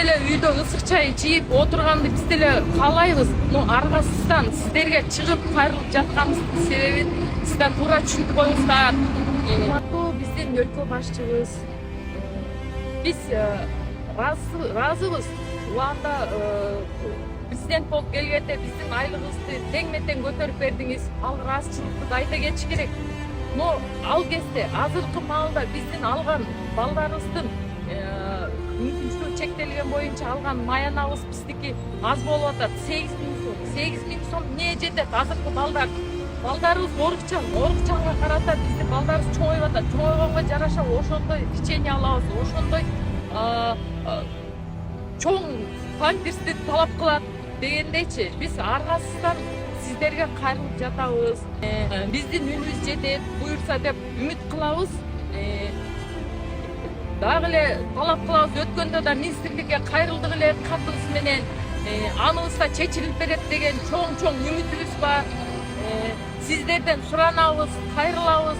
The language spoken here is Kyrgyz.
деле үйдө ысык чай ичип отурганды биз деле каалайбыз. Аргасыздан сиздерге чыгып кайрылып жатканыбыздын себебин сиздер туура түшүнүп коюңуздар. Биздин өлкө башчыбыз биз ыраазыбыз. Уланда президент болуп келгенде биздин айлыгыбызды тең-метең көтөрүп бердиңиз. Ал ыраазычылыкты да айта кетиш керек. Ал кезде азыркы маалда биздин алган балдарыбыздын мүмкүнчүлүгү чектелген боюнча алган маянабыз биздики аз болуп атат. 8.000 сом. 8.000 сом эмне жетет азыркы балдарыбыз орукчанга карата биздин балдарыбыз чоңоюп атат. Чоңойгонго жараша ошондой лечение алабыз, ошондой чоң памперсти талап кылат дегендейчи. Биз аргасыздан сиздерге кайрылып жатабыз. Биздин үнүбүз жетет, буюрса деп үмүт кылабыз. Дагы эле талап кылабыз. Өткөндө да министрликке кайрылдык эле катыбыз менен. Аныбыз да чечилип берет деген чоң үмүтүбүз бар. Сиздерден суранабыз, кайрылабыз.